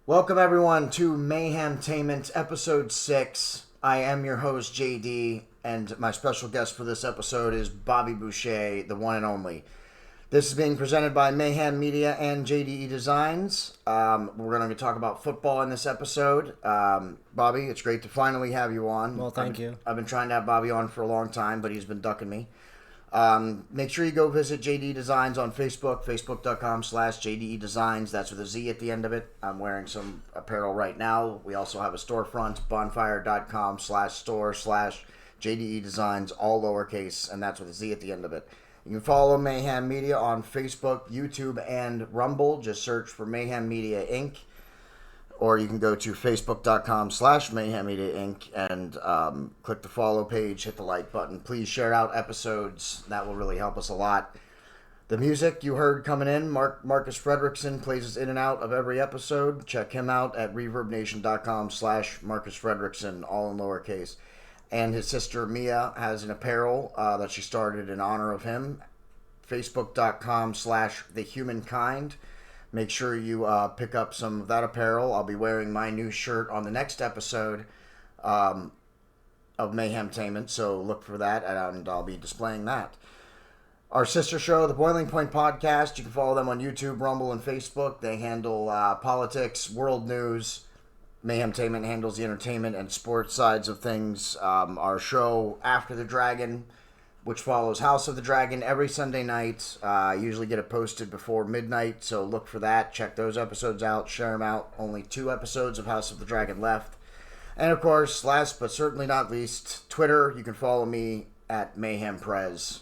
Welcome everyone to Mayhemtainment episode 6. I am your host JD, and my special guest for this episode is Bobby Bouchea, the one and only. This is being presented by Mayhem Media and JDEDESIGNz. We're going to talk about football in this episode. Bobby, it's great to finally have you on. Well, thank you. I've been trying to have Bobby on for a long time, but he's been ducking me. Make sure you go visit JDEDESIGNz on Facebook, facebook.com/JDEDESIGNz. That's with a Z at the end of it. I'm wearing some apparel right now. We also have a storefront, bonfire.com/store/JDEDESIGNz, all lowercase, and that's with a Z at the end of it. You can follow Mayhem Media on Facebook, YouTube, and Rumble. Just search for Mayhem Media Inc. Or you can go to facebook.com/Mayhem Media Inc. and click the follow page, hit the like button. Please share out episodes. That will really help us a lot. The music you heard coming in, Marcus Frederiksen plays us in and out of every episode. Check him out at reverbnation.com/Marcus Frederiksen, all in lowercase. And his sister Mia has an apparel that she started in honor of him. Facebook.com/TheHumankind. Make sure you pick up some of that apparel. I'll be wearing my new shirt on the next episode of Mayhemtainment, so look for that, and I'll be displaying that. Our sister show, the Boiling Point Podcast, you can follow them on YouTube, Rumble, and Facebook. They handle politics, world news. Mayhemtainment handles the entertainment and sports sides of things. Our show, After the Dragon, which follows House of the Dragon every Sunday night. I usually get it posted before midnight, so look for that. Check those episodes out. Share them out. Only 2 episodes of House of the Dragon left. And, of course, last but certainly not least, Twitter. You can follow me at MayhemPrez.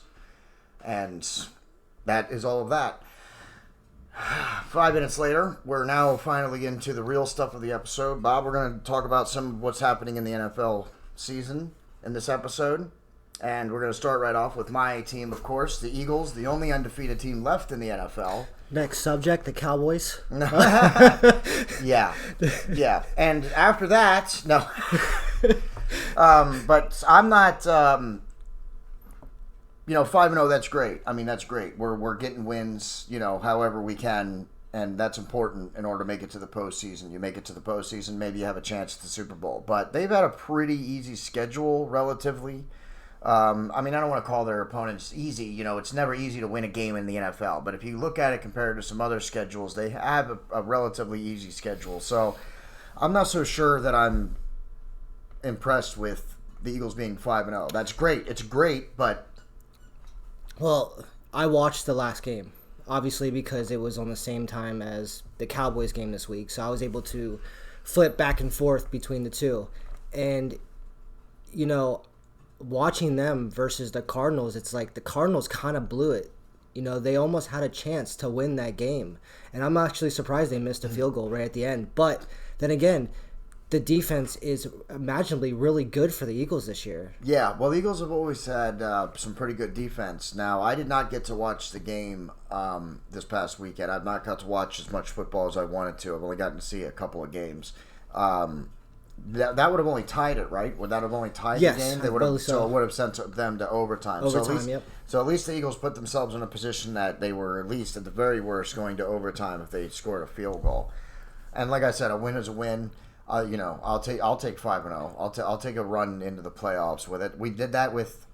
And that is all of that. 5 minutes later, we're now finally into the real stuff of the episode. Bob, we're going to talk about some of what's happening in the NFL season in this episode. And we're going to start right off with my team, of course, the Eagles, the only undefeated team left in the NFL. Next subject, the Cowboys. Yeah. And after that, no. But I'm not, 5-0, that's great. I mean, that's great. We're getting wins, however we can, and that's important in order to make it to the postseason. You make it to the postseason, maybe you have a chance at the Super Bowl. But they've had a pretty easy schedule, relatively. I don't want to call their opponents easy. It's never easy to win a game in the NFL. But if you look at it compared to some other schedules, they have a relatively easy schedule. So I'm not so sure that I'm impressed with the Eagles being 5-0. That's great. It's great, but... Well, I watched the last game, obviously, because it was on the same time as the Cowboys game this week. So I was able to flip back and forth between the two. And, watching them versus the Cardinals, it's like the Cardinals kind of blew it. They almost had a chance to win that game. And I'm actually surprised they missed a field goal right at the end. But then again, the defense is imaginably really good for the Eagles this year. Yeah, well, the Eagles have always had some pretty good defense. Now, I did not get to watch the game this past weekend. I've not got to watch as much football as I wanted to. I've only gotten to see a couple of games. That would have only tied it, right? Would that have only tied the game? They would have, so it would have sent them to overtime. So at least the Eagles put themselves in a position that they were, at least at the very worst, going to overtime if they scored a field goal. And like I said, a win is a win. I'll take 5-0. I'll take a run into the playoffs with it. We did that with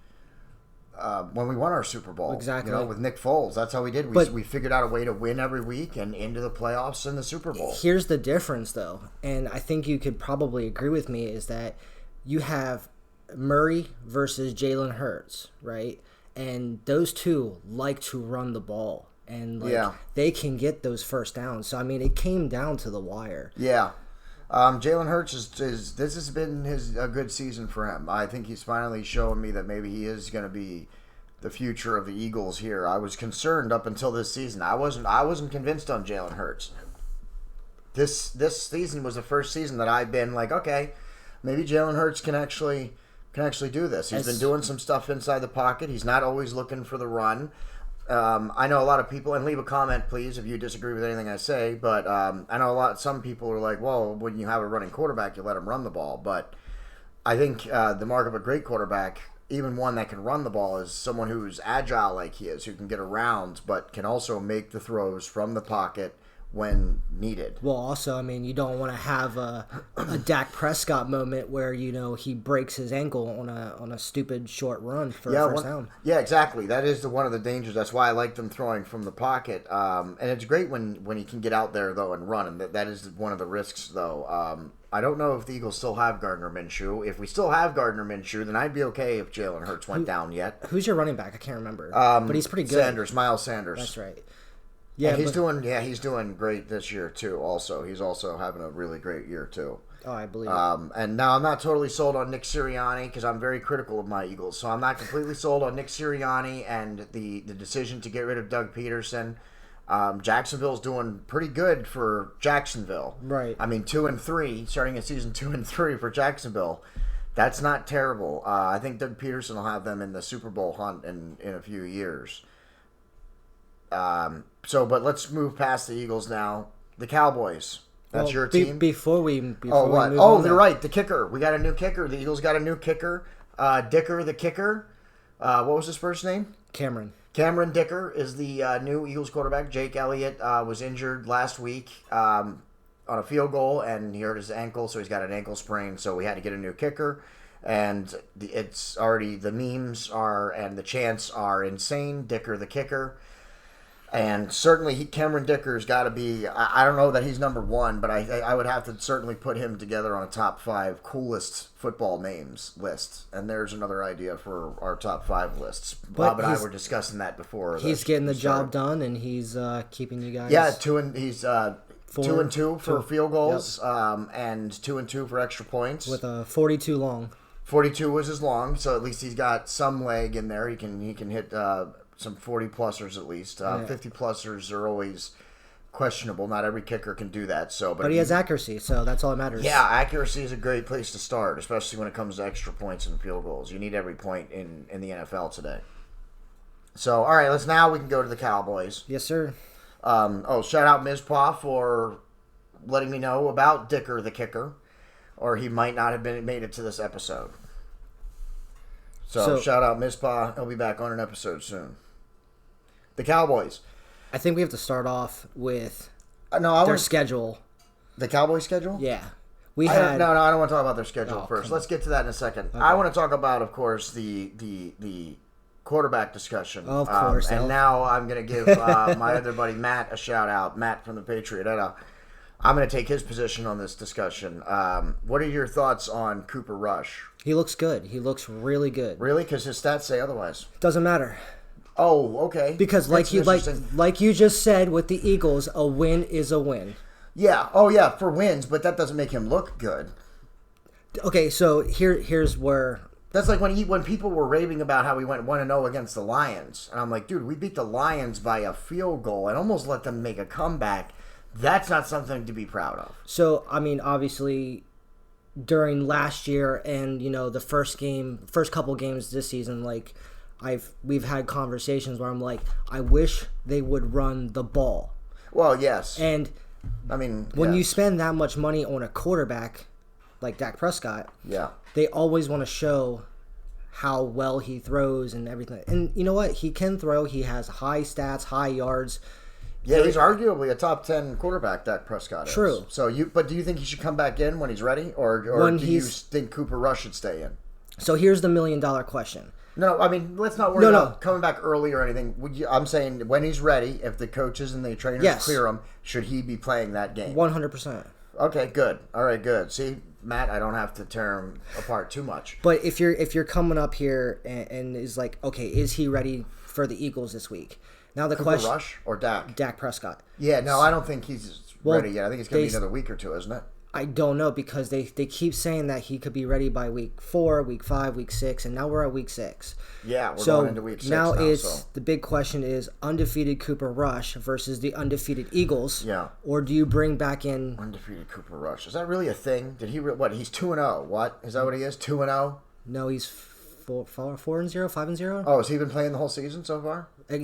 when we won our Super Bowl. Exactly. With Nick Foles. That's how we did. We figured out a way to win every week and into the playoffs and the Super Bowl. Here's the difference, though, and I think you could probably agree with me, is that you have Murray versus Jalen Hurts, right? And those two like to run the ball. And they can get those first downs. So, it came down to the wire. Yeah. Jalen Hurts this has been a good season for him. I think he's finally showing me that maybe he is going to be the future of the Eagles here. I was concerned up until this season. I wasn't convinced on Jalen Hurts. This season was the first season that I've been like, okay, maybe Jalen Hurts can actually do this. He's been doing some stuff inside the pocket. He's not always looking for the run. I know a lot of people, and leave a comment, please, if you disagree with anything I say, but I know some people are like, well, when you have a running quarterback, you let him run the ball. But I think the mark of a great quarterback, even one that can run the ball, is someone who's agile like he is, who can get around, but can also make the throws from the pocket when needed. Well, also, I mean, you don't want to have a Dak Prescott moment where, you know, he breaks his ankle on a stupid short run for a first down. Yeah, exactly. That is one of the dangers. That's why I like them throwing from the pocket. And it's great when he can get out there, though, and run. And that is one of the risks, though. I don't know if the Eagles still have Gardner Minshew. If we still have Gardner Minshew, then I'd be okay if Jalen Hurts went down yet. Who's your running back? I can't remember. But he's pretty good. Miles Sanders. That's right. Yeah, he's doing great this year too. Also, he's also having a really great year too. Oh, I believe. And now I'm not totally sold on Nick Sirianni because I'm very critical of my Eagles. So I'm not completely sold on Nick Sirianni and the decision to get rid of Doug Peterson. Jacksonville's doing pretty good for Jacksonville. Right. I mean, 2-3, starting a season 2-3 for Jacksonville. That's not terrible. I think Doug Peterson will have them in the Super Bowl hunt in a few years. But let's move past the Eagles now. The Cowboys. That's your team. Before we move you're right. The kicker. We got a new kicker. The Eagles got a new kicker. Dicker, the kicker. What was his first name? Cameron Dicker is the new Eagles quarterback. Jake Elliott was injured last week on a field goal, and he hurt his ankle, so he's got an ankle sprain. So we had to get a new kicker. And it's already, the memes are, and the chants are insane. Dicker, the kicker. And certainly Cameron Dicker's got to be, I don't know that he's number one, but I would have to certainly put him together on a top 5 coolest football names list. And there's another idea for our top 5 lists. Bob and I were discussing that before. He's getting the job done, and he's keeping you guys. Yeah, he's 2-2 for field goals, and 2-2 for extra points. With a 42 long. 42 was his long, so at least he's got some leg in there. He can hit some 40-plussers at least. 50-plussers are always questionable. Not every kicker can do that. But he has accuracy, so that's all that matters. Yeah, accuracy is a great place to start, especially when it comes to extra points and field goals. You need every point in the NFL today. So, all right, we can go to the Cowboys. Yes, sir. Shout out Mizpah for letting me know about Dicker the kicker, or he might not have made it to this episode. So shout out Mizpah. He'll be back on an episode soon. The Cowboys. I think we have to start off with their schedule. The Cowboys schedule? Yeah. I don't want to talk about their schedule first. Let's get to that in a second. Okay. I want to talk about, of course, the quarterback discussion. Of course. And now I'm going to give my other buddy Matt a shout out. Matt from the Patriot. I'm going to take his position on this discussion. What are your thoughts on Cooper Rush? He looks good. He looks really good. Really? Because his stats say otherwise. Doesn't matter. Oh, okay. Because like you just said with the Eagles, a win is a win. Yeah. Oh, yeah, for wins, but that doesn't make him look good. Okay, so here's where... That's like when people were raving about how we went 1-0 against the Lions. And I'm like, dude, we beat the Lions by a field goal and almost let them make a comeback. That's not something to be proud of. So, I mean, obviously, during last year and, the first couple games this season, like... We've had conversations where I'm like, I wish they would run the ball. Well, yes. And I mean, when you spend that much money on a quarterback like Dak Prescott, they always want to show how well he throws and everything. And you know what? He can throw. He has high stats, high yards. Yeah, he's arguably a top 10 quarterback, Dak Prescott is. True. But do you think he should come back in when he's ready, or do you think Cooper Rush should stay in? So here's the $1 million question. No, I mean, let's not worry about coming back early or anything. I'm saying when he's ready, if the coaches and the trainers clear him, should he be playing that game? 100%. Okay, good. All right, good. See, Matt, I don't have to tear him apart too much. But if you're coming up here and is like, okay, is he ready for the Eagles this week? Now the question: Rush or Dak? Dak Prescott. Yeah, no, I don't think he's ready yet. I think it's going to be another week or two, isn't it? I don't know, because they keep saying that he could be ready by week 4, week 5, week 6, and now we're at week 6. Yeah, we're going into week 6 now. The big question is undefeated Cooper Rush versus the undefeated Eagles. Yeah. Or do you bring back in undefeated Cooper Rush? Is that really a thing? Did he what? He's 2-0. What? Is that what he is? 2-0? No, he's 4-0, 5-0. Oh, has he been playing the whole season so far? When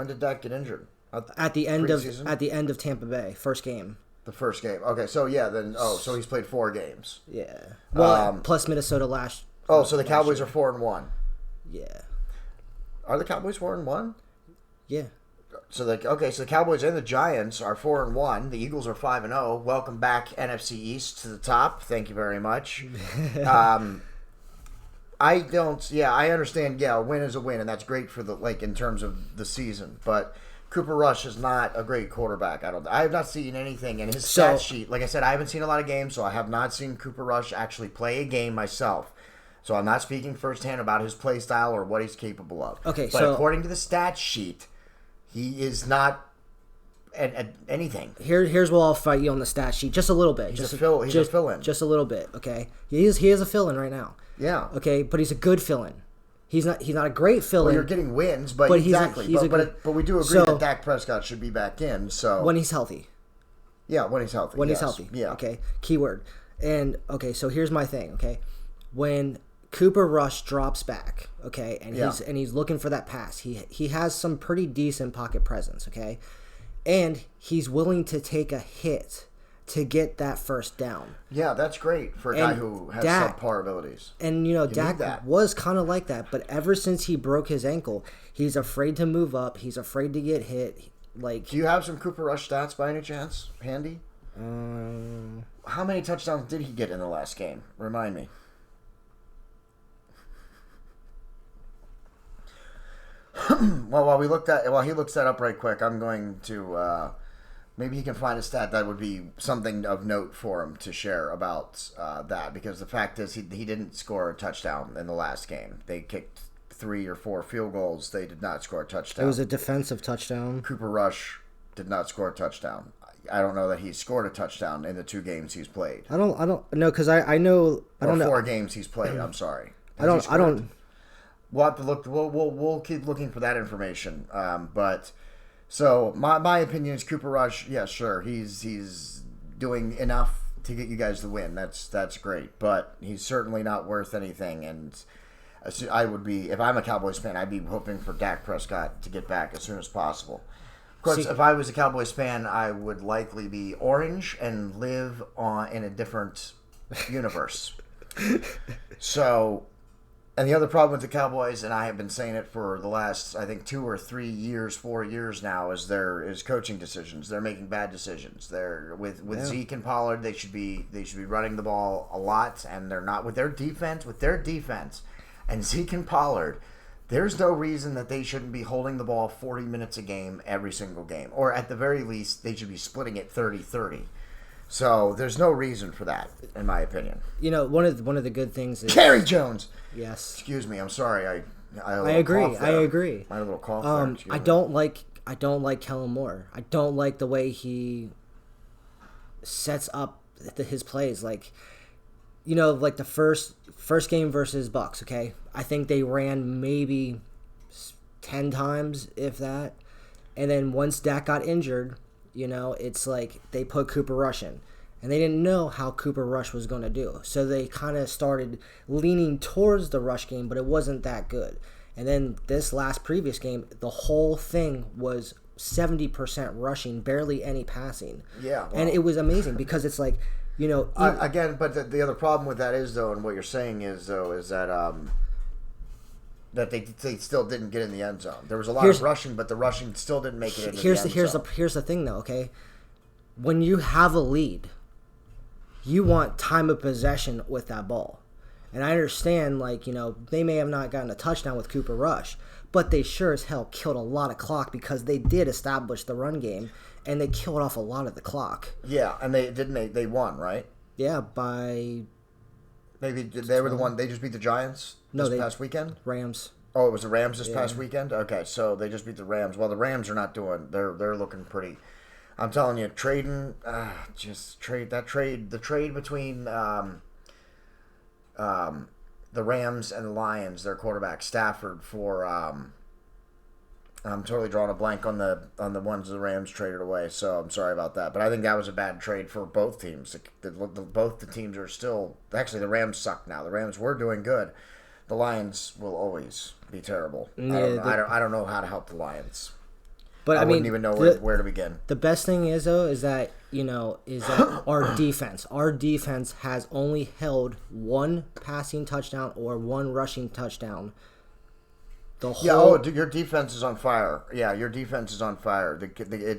did Dak get injured? At the end of Tampa Bay, first game. The first game. Okay, so so he's played 4 games. Yeah. Well, plus Minnesota last. Oh, so the Cowboys are 4-1. Yeah. Are the Cowboys 4-1? Yeah. So the Cowboys and the Giants are 4-1. The Eagles are 5-0. Welcome back, NFC East, to the top. Thank you very much. I understand. Yeah, a win is a win, and that's great for in terms of the season. But Cooper Rush is not a great quarterback. I have not seen anything in his stat sheet. Like I said, I haven't seen a lot of games, so I have not seen Cooper Rush actually play a game myself. So I'm not speaking firsthand about his play style or what he's capable of. Okay, but according to the stat sheet, he is not at anything. Here's where I'll fight you on the stat sheet just a little bit. He's a fill-in. Just a little bit, okay? He is a fill-in right now. Yeah. Okay, but he's a good fill-in. He's not a great fill-in. Well, you're getting wins, but exactly. But we do agree that Dak Prescott should be back in. So when he's healthy. Yeah, when he's healthy. He's healthy. Yeah. Okay. Keyword. And okay, so here's my thing. Okay, when Cooper Rush drops back, okay, and he's looking for that pass. He has some pretty decent pocket presence, okay, and he's willing to take a hit to get that first down. Yeah, that's great for a guy who has subpar abilities. And Dak was kind of like that, but ever since he broke his ankle, he's afraid to move up. He's afraid to get hit. Do you have some Cooper Rush stats by any chance handy? How many touchdowns did he get in the last game? Remind me. While he looks that up right quick, I'm going to maybe he can find a stat that would be something of note for him to share about that, because the fact is he didn't score a touchdown in the last game. They kicked 3 or 4 field goals. They did not score a touchdown. It was a defensive touchdown. Cooper Rush did not score a touchdown. I don't know that he scored a touchdown in the 2 games he's played. I don't know, because I know. I don't know. 4 games he's played. I'm sorry. I don't. We'll have to look. We'll keep looking for that information. But so my opinion is Cooper Rush. Yeah, sure, he's doing enough to get you guys the win. That's great. But he's certainly not worth anything. And I would be, if I'm a Cowboys fan, I'd be hoping for Dak Prescott to get back as soon as possible. Of course, if I was a Cowboys fan, I would likely be orange and live in a different universe. So. And the other problem with the Cowboys, and I have been saying it for the last, I think, 2 or 3 years, 4 years now, is coaching decisions. They're making bad decisions. They're with Zeke and Pollard. They should be running the ball a lot, and they're not with their defense. And Zeke and Pollard, there's no reason that they shouldn't be holding the ball 40 minutes a game every single game, or at the very least, they should be splitting it 30-30. So there's no reason for that, in my opinion. One of the good things is Kerry Jones. Yes. Excuse me. I'm sorry. I agree. I agree. I had a little cough there. I don't like Kellen Moore. I don't like the way he sets up his plays. Like the first game versus Bucks. Okay, I think they ran maybe 10 times, if that. And then once Dak got injured, it's like they put Cooper Rush in. And they didn't know how Cooper Rush was going to do. So they kind of started leaning towards the rush game, but it wasn't that good. And then this previous game, the whole thing was 70% rushing, barely any passing. Yeah. Well, and it was amazing because it's like, again, but the other problem with that is, though, and what you're saying is that that they still didn't get in the end zone. There was a lot of rushing, but the rushing still didn't make it into the end zone. Here's the thing, though, okay? When you have a lead, you want time of possession with that ball. And I understand, they may have not gotten a touchdown with Cooper Rush, but they sure as hell killed a lot of clock because they did establish the run game, and they killed off a lot of the clock. Yeah, and they won, right? Yeah, by... Maybe they were the one, they just beat the Giants past weekend? Rams. Oh, it was the Rams this past weekend? Okay, so they just beat the Rams. Well, the Rams are not doing, they're looking pretty... I'm telling you, trading, the trade between the Rams and the Lions, their quarterback Stafford, for I'm totally drawing a blank on the ones the Rams traded away, so I'm sorry about that. But I think that was a bad trade for both teams. Both the teams are still, actually the Rams suck now. The Rams were doing good. The Lions will always be terrible. Yeah, I don't know how to help the Lions. But I wouldn't even know where to begin. The best thing is, though, is that our defense has only held 1 passing touchdown or 1 rushing touchdown The whole Yeah, oh, your defense is on fire. Yeah, your defense is on fire.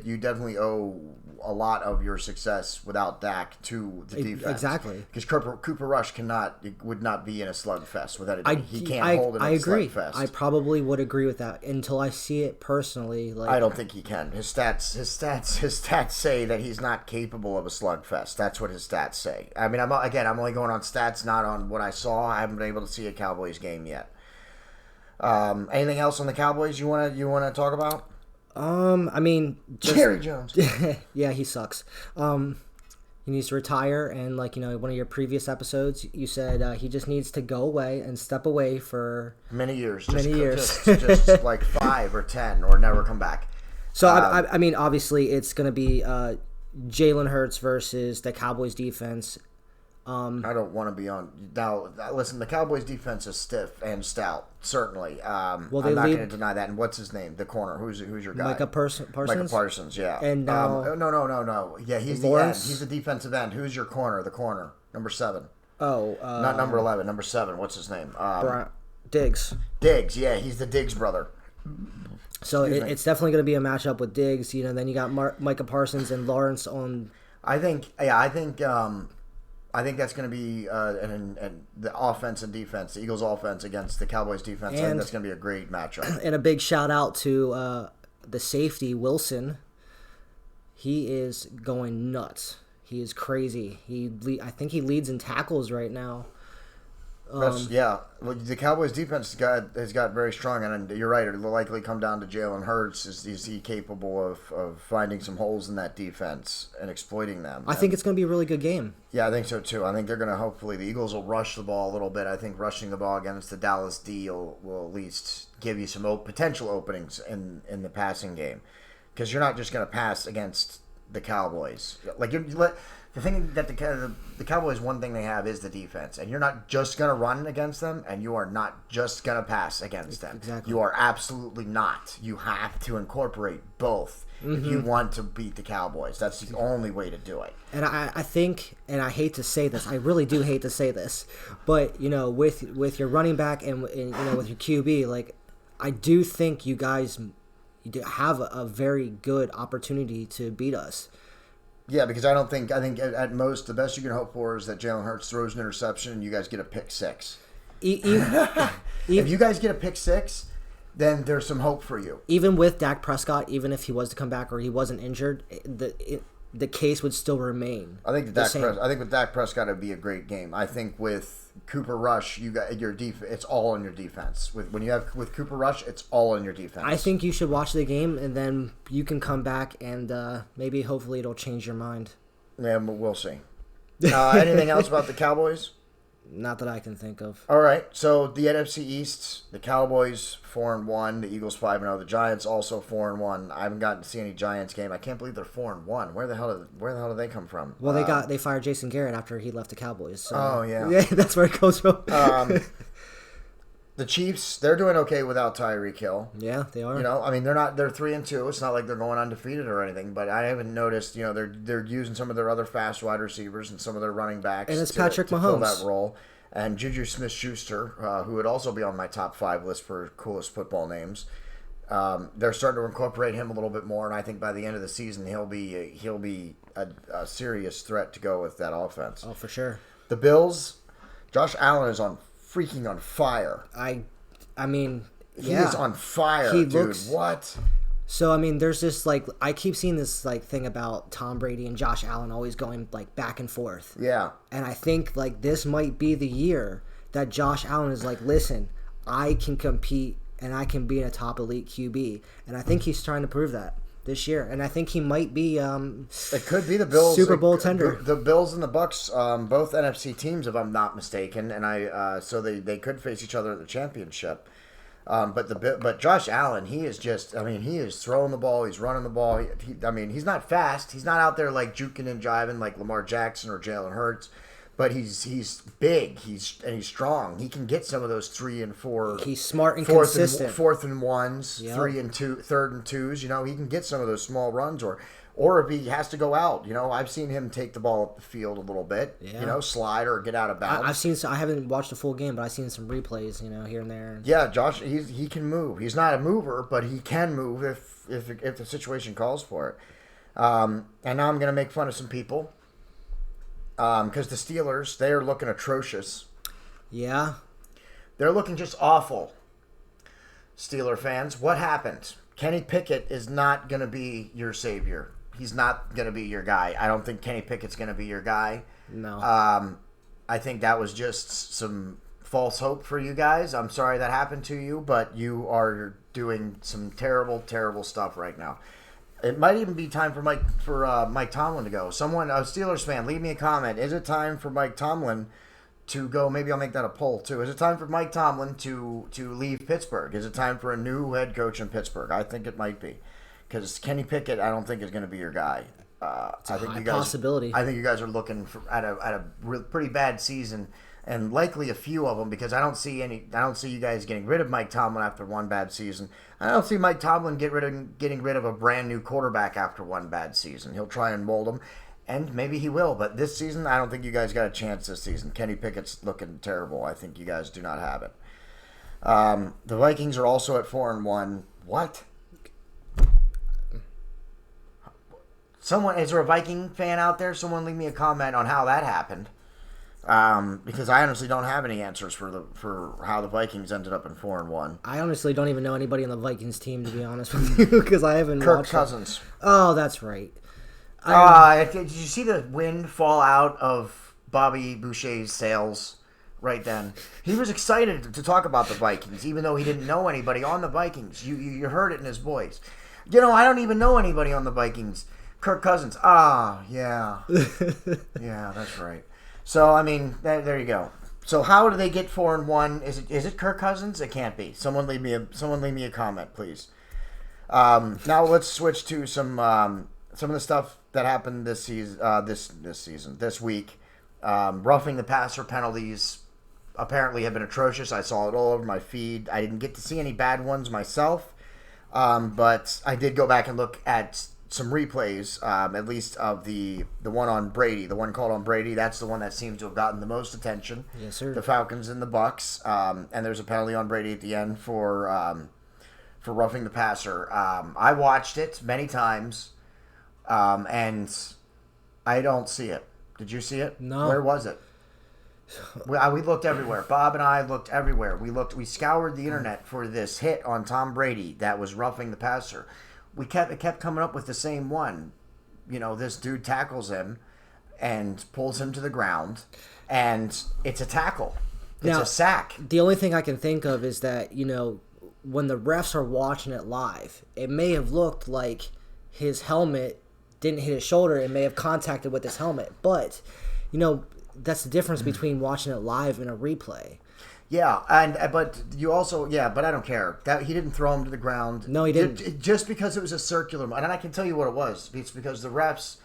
You definitely owe a lot of your success without Dak to the defense. Exactly. Because Cooper Rush would not be in a slugfest without it. He can't hold it in I a agree. slugfest. I probably would agree with that until I see it personally. Like, I don't think he can. His stats say that he's not capable of a slugfest. That's what his stats say. I mean, I'm only going on stats, not on what I saw. I haven't been able to see a Cowboys game yet. Anything else on the Cowboys you want to talk about? I mean, Jerry Jones. Yeah, he sucks. He needs to retire, and like, you know, one of your previous episodes, you said he just needs to go away and step away for many years. Just like 5 or 10, or never come back. So I mean, obviously, it's going to be Jalen Hurts versus the Cowboys defense. I don't want to be on now. Listen, the Cowboys' defense is stiff and stout. Certainly, I'm not going to deny that. And what's his name? The corner. Who's your guy? Micah Parsons. Micah Parsons. Yeah. And now, no. Yeah, he's Lawrence? the end. He's the defensive end. Who's your corner? The corner, number 7. Oh, not number 11. Number 7. What's his name? Diggs. Diggs. Yeah, he's the Diggs brother. So it's definitely going to be a matchup with Diggs. You know, then you got Micah Parsons and Lawrence on. I think that's going to be the offense and defense, the Eagles' offense against the Cowboys' defense. I think that's going to be a great matchup. And a big shout out to the safety, Wilson. He is going nuts. He is crazy. I think he leads in tackles right now. Well, the Cowboys' defense has got very strong, and you're right. It'll likely come down to Jalen Hurts. Is he capable of finding some holes in that defense and exploiting them? I think it's going to be a really good game. Yeah, I think so too. I think they're going to hopefully the Eagles will rush the ball a little bit. I think rushing the ball against the Dallas D will at least give you some potential openings in the passing game, because you're not just going to pass against the Cowboys. Like the thing that the Cowboys, one thing they have is the defense, and you're not just going to run against them, and you are not just going to pass against them. Exactly. You are absolutely not. You have to incorporate both if you want to beat the Cowboys. That's the only way to do it. And I think, and I hate to say this, I really do hate to say this, but, you know, with your running back and you know, with your QB, like, I do think you guys have a very good opportunity to beat us. Yeah, because I think at most the best you can hope for is that Jalen Hurts throws an interception and you guys get a pick 6. If you guys get a pick 6, then there's some hope for you. Even with Dak Prescott, even if he was to come back or he wasn't injured, the case would still remain. I think with Dak Prescott it'd be a great game. I think with Cooper Rush, you got your it's all on your defense. With Cooper Rush, it's all on your defense. I think you should watch the game and then you can come back and maybe hopefully it'll change your mind. Yeah, but we'll see. Anything else about the Cowboys? Not that I can think of. All right, so the NFC East, the Cowboys 4-1, the Eagles 5-0, the Giants also 4-1. I haven't gotten to see any Giants game. I can't believe they're 4-1. Where the hell did they come from? Well, they fired Jason Garrett after he left the Cowboys. So. Oh yeah, yeah, that's where it goes from. The Chiefs, they're doing okay without Tyreek Hill. Yeah, they are. You know, I mean, they're 3-2. It's not like they're going undefeated or anything. But I haven't noticed. You know, they're using some of their other fast wide receivers and some of their running backs. And it's Patrick Mahomes. Fill that role. And Juju Smith-Schuster, who would also be on my top 5 list for coolest football names. They're starting to incorporate him a little bit more, and I think by the end of the season he'll be a serious threat to go with that offense. Oh, for sure. The Bills, Josh Allen is on fire. I mean, he is on fire, dude. What? So, I mean, there's this, like, I keep seeing this, like, thing about Tom Brady and Josh Allen always going, like, back and forth. Yeah. And I think, like, this might be the year that Josh Allen is like, listen, I can compete and I can be a top elite QB. And I think he's trying to prove that this year. And I think he might be it could be the Bills Super Bowl tender. The Bills and the Bucks, both NFC teams, if I'm not mistaken. And so they could face each other at the championship. But Josh Allen, he is throwing the ball, he's running the ball. He's not fast. He's not out there like juking and jiving like Lamar Jackson or Jalen Hurts, but he's big. He's strong. He can get some of those 3 and 4. He's smart and consistent. Fourth and ones, Yep. 3 and 2, third and 2s. You know, he can get some of those small runs, or if he has to go out. You know, I've seen him take the ball up the field a little bit. Yeah. You know, slide or get out of bounds. I haven't watched a full game, but I've seen some replays. You know, here and there. Yeah, Josh, he can move. He's not a mover, but he can move if the situation calls for it. And now I'm going to make fun of some people. Because the Steelers, they're looking atrocious. Yeah. They're looking just awful. Steeler fans, what happened? Kenny Pickett is not going to be your savior. He's not going to be your guy. I don't think Kenny Pickett's going to be your guy. No. I think that was just some false hope for you guys. I'm sorry that happened to you, but you are doing some terrible, terrible stuff right now. It might even be time for Mike Tomlin to go. Someone, a Steelers fan, leave me a comment. Is it time for Mike Tomlin to go? Maybe I'll make that a poll too. Is it time for Mike Tomlin to leave Pittsburgh? Is it time for a new head coach in Pittsburgh? I think it might be, because Kenny Pickett, I don't think is going to be your guy. I think you guys, possibility. I think you guys are looking at a pretty bad season, and likely a few of them, because I don't see you guys getting rid of Mike Tomlin after one bad season. I don't see Mike Tomlin getting rid of a brand new quarterback after one bad season. He'll try and mold him, and maybe he will. But this season, I don't think you guys got a chance this season. Kenny Pickett's looking terrible. I think you guys do not have it. The Vikings are also at 4-1. What? Is there a Viking fan out there? Someone leave me a comment on how that happened. Because I honestly don't have any answers for how the Vikings ended up in 4-1. I honestly don't even know anybody on the Vikings team, to be honest with you, because I haven't Kirk watched Cousins. Them. Oh, that's right. Did you see the wind fall out of Bobby Boucher's sails right then? He was excited to talk about the Vikings, even though he didn't know anybody on the Vikings. You heard it in his voice. You know, I don't even know anybody on the Vikings. Kirk Cousins. Yeah. Yeah, that's right. So, I mean, there you go. So, how do they get 4-1? Is it Kirk Cousins? It can't be. Someone leave me a comment, please. Now let's switch to some of the stuff that happened this season, this week. Roughing the passer penalties apparently have been atrocious. I saw it all over my feed. I didn't get to see any bad ones myself, but I did go back and look at some replays, at least of the one on Brady, the one called on Brady. That's the one that seems to have gotten the most attention. Yes, sir. The Falcons and the Bucks, and there's a penalty on Brady at the end for roughing the passer. I watched it many times, and I don't see it. Did you see it? No. Where was it? We looked everywhere. Bob and I looked everywhere. We scoured the internet for this hit on Tom Brady that was roughing the passer. It kept coming up with the same one. You know, this dude tackles him and pulls him to the ground, and it's a tackle. It's a sack. The only thing I can think of is that, you know, when the refs are watching it live, it may have looked like his helmet didn't hit his shoulder. It may have contacted with his helmet. But, you know, that's the difference between watching it live and a replay. Yeah, but you also but I don't care that he didn't throw him to the ground. No, he didn't. Just because it was a circular, and I can tell you what it was. It's because the refs.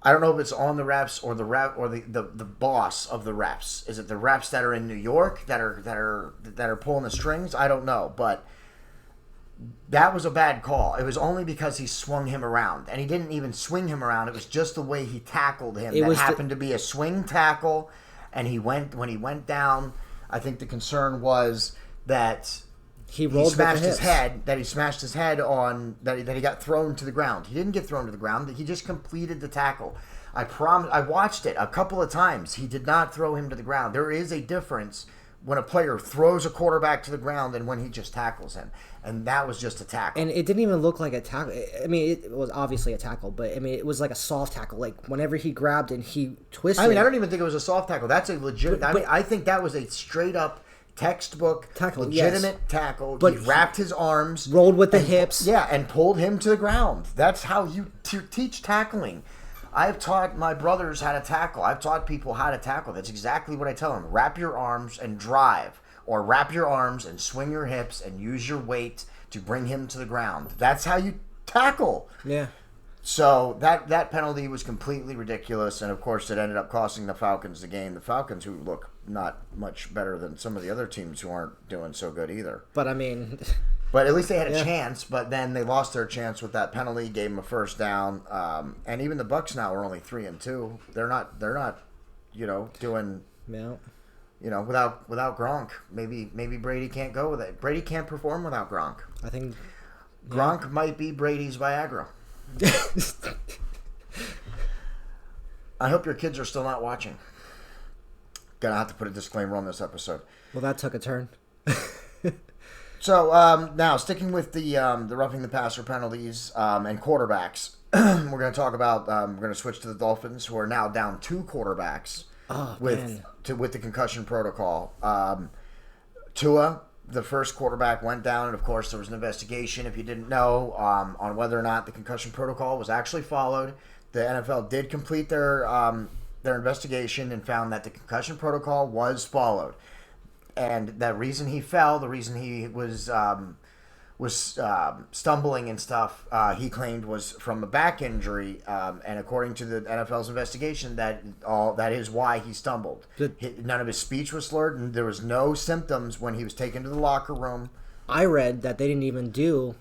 I don't know if it's on the refs or the boss of the refs. Is it the refs that are in New York that are pulling the strings? I don't know, but that was a bad call. It was only because he swung him around, and he didn't even swing him around. It was just the way he tackled him. It happened to be a swing tackle, and when he went down. I think the concern was that he smashed his head. That he smashed his head on that he got thrown to the ground. He didn't get thrown to the ground. He just completed the tackle. I watched it a couple of times. He did not throw him to the ground. There is a difference when a player throws a quarterback to the ground and when he just tackles him. And that was just a tackle. And it didn't even look like a tackle. I mean, it was obviously a tackle, but I mean, it was like a soft tackle. Like whenever he grabbed and he twisted. I mean, I don't even think it was a soft tackle. That's a legit. I think that was a straight up textbook tackle, legitimate tackle. But he wrapped his arms, rolled with the hips, and pulled him to the ground. That's how you teach tackling. I've taught my brothers how to tackle. I've taught people how to tackle. That's exactly what I tell them. Wrap your arms and drive. Or wrap your arms and swing your hips and use your weight to bring him to the ground. That's how you tackle. Yeah. So that penalty was completely ridiculous, and of course it ended up costing the Falcons the game. The Falcons, who look not much better than some of the other teams who aren't doing so good either. But I mean, but at least they had a chance. But then they lost their chance with that penalty, gave them a first down, and even the Bucs now are only 3-2. They're not, doing. yeah. Without Gronk. Maybe Brady can't go with it. Brady can't perform without Gronk. I think Gronk might be Brady's Viagra. I hope your kids are still not watching. Gonna have to put a disclaimer on this episode. Well, that took a turn. So now sticking with the roughing the passer penalties and quarterbacks, we're gonna talk about. We're gonna switch to the Dolphins, who are now down 2 quarterbacks with the concussion protocol. Tua, the first quarterback, went down, and of course there was an investigation, if you didn't know, on whether or not the concussion protocol was actually followed. The NFL did complete their investigation and found that the concussion protocol was followed, and the reason he fell, the reason he was stumbling and stuff, he claimed was from a back injury, and according to the NFL's investigation, that is why he stumbled. None of his speech was slurred, and there was no symptoms when he was taken to the locker room. I read that they didn't even do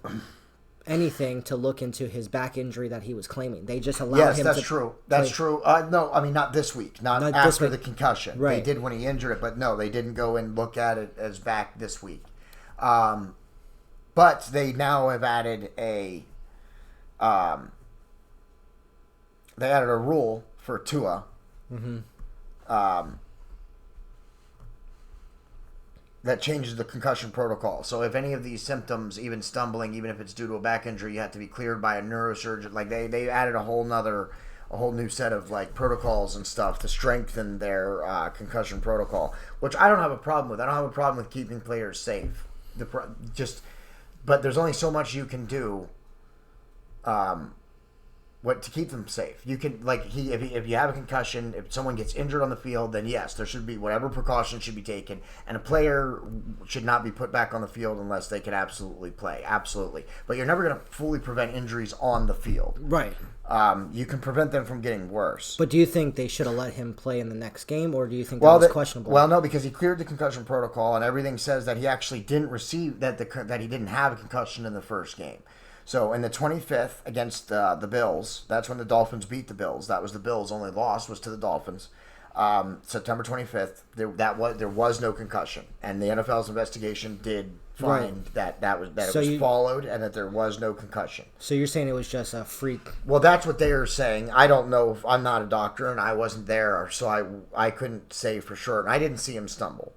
anything to look into his back injury that he was claiming. They just allowed him to... Yes, that's true. That's true. No, I mean, not this week. Not after the concussion. Right. They did when he injured it, but no, they didn't go and look at it as back this week. But they now have added a rule for Tua. Mm-hmm. That changes the concussion protocol. So if any of these symptoms, even stumbling, even if it's due to a back injury, you have to be cleared by a neurosurgeon. Like they added a whole new set of like protocols and stuff to strengthen their concussion protocol, which I don't have a problem with. I don't have a problem with keeping players safe. But there's only so much you can do. To keep them safe. You can if you have a concussion, if someone gets injured on the field, then yes, there should be whatever precautions should be taken, and a player should not be put back on the field unless they can absolutely play. Absolutely, but you're never going to fully prevent injuries on the field. Right. You can prevent them from getting worse. But do you think they should have let him play in the next game, or do you think that was questionable? Well, no, because he cleared the concussion protocol, and everything says that he actually didn't receive that he didn't have a concussion in the first game. So in the 25th against the Bills, that's when the Dolphins beat the Bills. That was the Bills' only loss was to the Dolphins. September 25th, there was no concussion, and the NFL's investigation did find that it was followed and that there was no concussion. So you're saying it was just a freak? Well, that's what they are saying. I don't know. I'm not a doctor, and I wasn't there, so I couldn't say for sure. And I didn't see him stumble.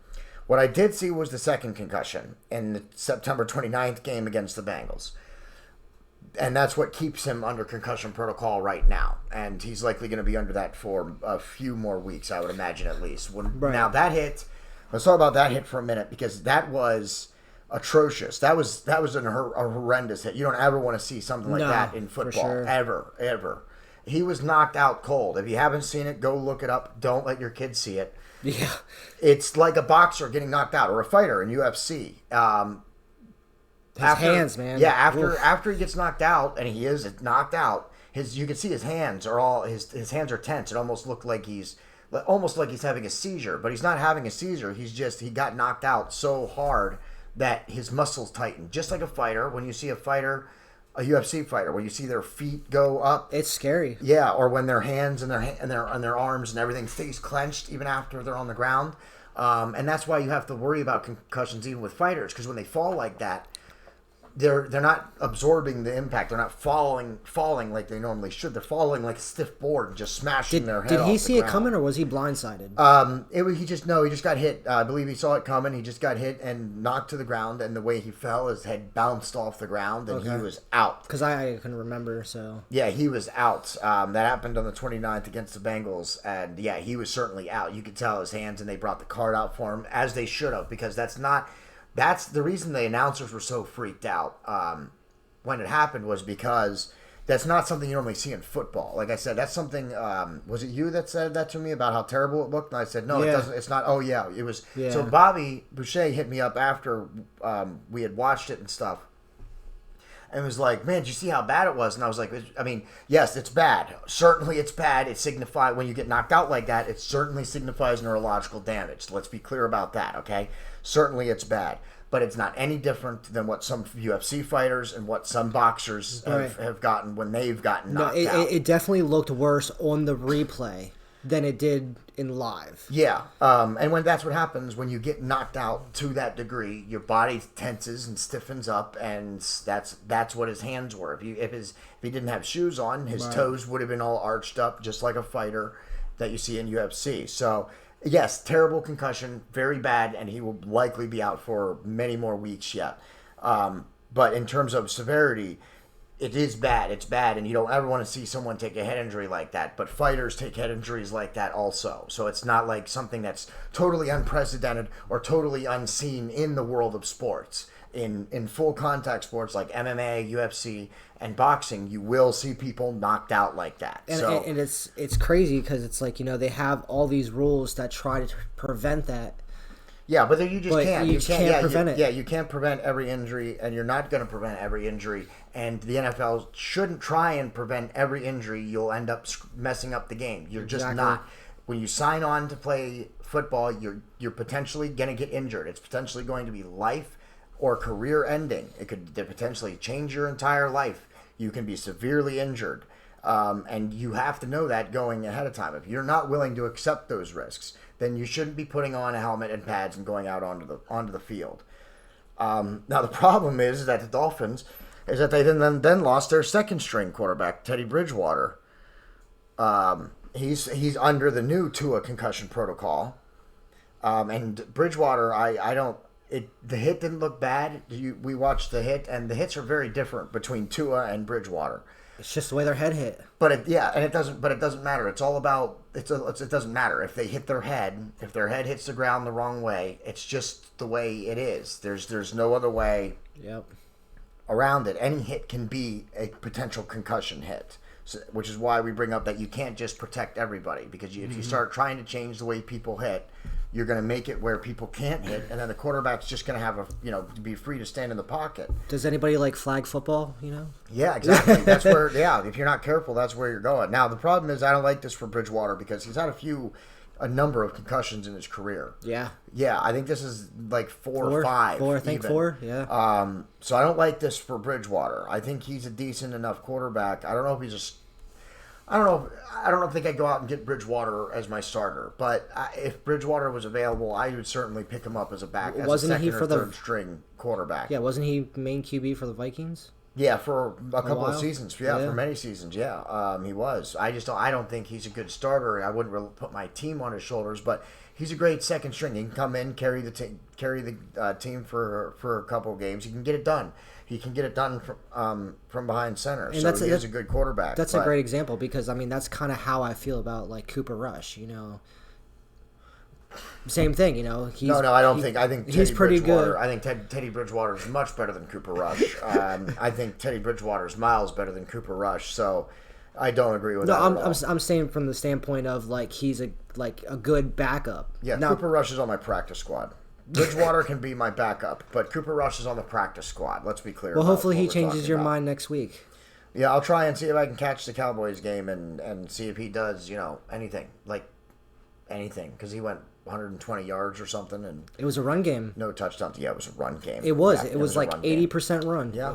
What I did see was the second concussion in the September 29th game against the Bengals. And that's what keeps him under concussion protocol right now. And he's likely going to be under that for a few more weeks, I would imagine, at least. Right. Now, that hit, let's talk about that hit for a minute, because that was atrocious. That was a horrendous hit. You don't ever want to see something like that in football. For sure. Ever. He was knocked out cold. If you haven't seen it, go look it up. Don't let your kids see it. Yeah. It's like a boxer getting knocked out, or a fighter in UFC. Hands, man. Yeah, after he gets knocked out, and he is knocked out, you can see his hands are his hands are tense. It almost looked like he's having a seizure, but he's not having a seizure. He got knocked out so hard that his muscles tightened, just like a fighter. When you see a UFC fighter, when you see their feet go up, it's scary. Yeah, or when their hands and their arms and everything stays clenched even after they're on the ground, and that's why you have to worry about concussions even with fighters, because when they fall like that, they're not absorbing the impact. They're not falling like they normally should. They're falling like a stiff board and just smashing their head off the ground. Did he see it coming, or was he blindsided? He just got hit. I believe he saw it coming. He just got hit and knocked to the ground, and the way he fell, his head bounced off the ground, and he was out. Because I can remember, so... Yeah, he was out. That happened on the 29th against the Bengals, and yeah, he was certainly out. You could tell his hands, and they brought the card out for him, as they should have, because that's the reason the announcers were so freaked out when it happened, was because that's not something you normally see in football. Like I said, that's something, was it you that said that to me about how terrible it looked? And I said, no, It doesn't. It's not. Oh, yeah, it was. Yeah. So Bobby Bouchea hit me up after we had watched it and stuff. and was like, man, did you see how bad it was? And I was like, I mean, yes, it's bad. Certainly it's bad. It signifies, when you get knocked out like that, it certainly signifies neurological damage. Let's be clear about that, okay? Certainly it's bad. But it's not any different than what some UFC fighters and what some boxers have gotten when they've gotten knocked out. It definitely looked worse on the replay than it did in live. Yeah, and when that's what happens when you get knocked out to that degree, your body tenses and stiffens up, and that's what his hands were. If he didn't have shoes on, his toes would have been all arched up, just like a fighter that you see in UFC. So yes, terrible concussion, very bad, and he will likely be out for many more weeks yet. But in terms of severity, it is bad. It's bad, and you don't ever want to see someone take a head injury like that. But fighters take head injuries like that also. So it's not like something that's totally unprecedented or totally unseen in the world of sports. In full contact sports like MMA, UFC, and boxing, you will see people knocked out like that. And it's crazy because it's like, they have all these rules that try to prevent that. Yeah, but you just can't. You can't prevent it. Yeah, you can't prevent every injury, and you're not going to prevent every injury. And the NFL shouldn't try and prevent every injury. You'll end up messing up the game. You're just not. When you sign on to play football, you're potentially going to get injured. It's potentially going to be life or career ending. It could potentially change your entire life. You can be severely injured. And you have to know that going ahead of time. If you're not willing to accept those risks, then you shouldn't be putting on a helmet and pads and going out onto the field. Now the problem is that the Dolphins they then lost their second string quarterback, Teddy Bridgewater. He's under the new Tua concussion protocol, and Bridgewater the hit didn't look bad. We watched the hit, and the hits are very different between Tua and Bridgewater. It's just the way their head hit. But it doesn't matter. It's all about it doesn't matter if they hit their head. If their head hits the ground the wrong way, it's just the way it is. There's no other way. Yep. Around it. Any hit can be a potential concussion hit, which is why we bring up that you can't just protect everybody, because if you start trying to change the way people hit, you're going to make it where people can't hit, and then the quarterback's just going to have be free to stand in the pocket. Does anybody like flag football? Yeah, exactly. That's where. Yeah, if you're not careful, that's where you're going. Now the problem is I don't like this for Bridgewater because he's had a number of concussions in his career. Yeah. Yeah, I think this is like four or five. Four, I think four, yeah. So I don't like this for Bridgewater. I think he's a decent enough quarterback. I don't know if I don't think I'd go out and get Bridgewater as my starter. But if Bridgewater was available, I would certainly pick him up as a second or third string quarterback. Yeah, wasn't he main QB for the Vikings? Yeah, for a couple of seasons. Yeah, for many seasons. Yeah, he was. I don't think he's a good starter. I wouldn't really put my team on his shoulders, but he's a great second string. He can come in, carry the team for a couple of games. He can get it done. He can get it done from behind center. And so he's a good quarterback. That's a great example because that's kind of how I feel about like Cooper Rush. Same thing, He's, I think he's pretty good. I think Teddy Bridgewater is much better than Cooper Rush. I think Teddy Bridgewater is miles better than Cooper Rush. So I don't agree with that. I'm saying from the standpoint of like he's a good backup. Yeah, Cooper Rush is on my practice squad. Bridgewater can be my backup, but Cooper Rush is on the practice squad. Let's be clear. Well, hopefully he changes your mind next week. Yeah, I'll try and see if I can catch the Cowboys game and see if he does, anything, because he went 120 yards or something, and it was a run game. No touchdowns. Yeah, it was a run game. It was. Yeah, it was like 80% run. Yeah.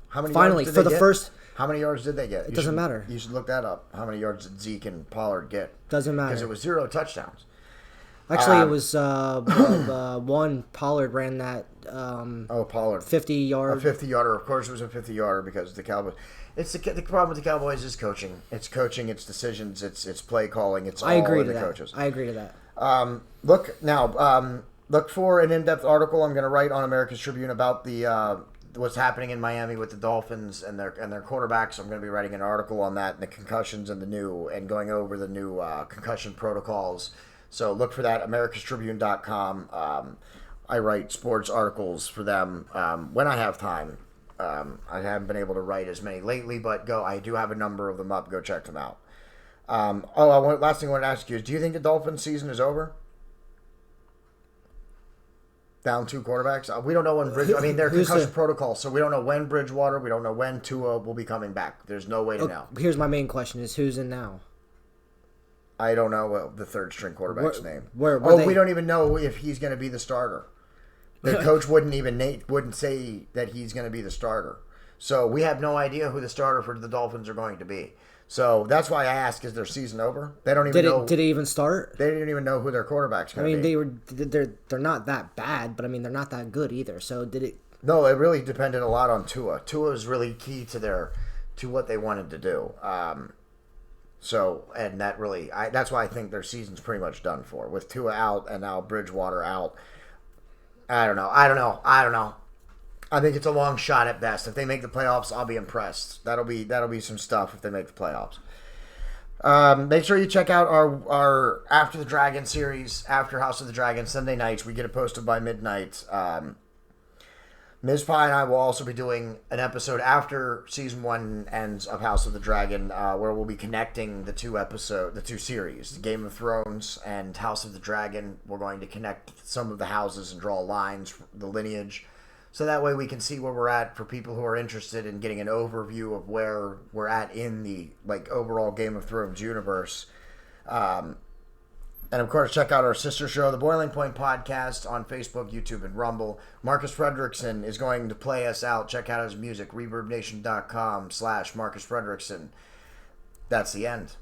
How many? Finally, yards for the first. How many yards did they get? It doesn't matter. You should look that up. How many yards did Zeke and Pollard get? Doesn't matter because it was 0 touchdowns. Actually, it was one. Pollard ran that. Pollard 50-yard. A 50-yarder. Of course, it was a 50-yarder because the Cowboys. It's the problem with the Cowboys is coaching. It's coaching. It's decisions. It's play calling. It's all the coaches. I agree to that. Look for an in-depth article I'm going to write on America's Tribune about the what's happening in Miami with the Dolphins and their quarterbacks. I'm going to be writing an article on that and the concussions and going over the new concussion protocols. So look for that, americastribune.com. I write sports articles for them when I have time. I haven't been able to write as many lately, but I do have a number of them up. Go check them out. Last thing I wanted to ask you is, do you think the Dolphins season is over? Down 2 quarterbacks. We don't know when Bridge. I mean, they're concussion protocol, so we don't know when Bridgewater. We don't know when Tua will be coming back. There's no way to know. Here's my main question: is who's in now? I don't know the third string quarterback's name. We don't even know if he's going to be the starter. The coach wouldn't say that he's going to be the starter. So we have no idea who the starter for the Dolphins are going to be. So that's why I ask: is their season over? They don't even know. Did it even start? They didn't even know who their quarterback's going to be. They're not that bad, but I mean they're not that good either. So did it? No, it really depended a lot on Tua. Tua is really key to what they wanted to do. That's why I think their season's pretty much done for. With Tua out and now Bridgewater out. I don't know. I think it's a long shot at best. If they make the playoffs, I'll be impressed. That'll be some stuff if they make the playoffs. Make sure you check out our After the Dragon series, After House of the Dragon, Sunday nights. We get it posted by midnight. Ms. Pie and I will also be doing an episode after season 1 ends of House of the Dragon, where we'll be connecting the two series, Game of Thrones and House of the Dragon. We're going to connect some of the houses and draw lines, the lineage, so that way we can see where we're at for people who are interested in getting an overview of where we're at in the overall Game of Thrones universe. And, of course, check out our sister show, the Boiling Point Podcast, on Facebook, YouTube, and Rumble. Marcus Frederiksen is going to play us out. Check out his music, ReverbNation.com/Marcus Frederiksen. That's the end.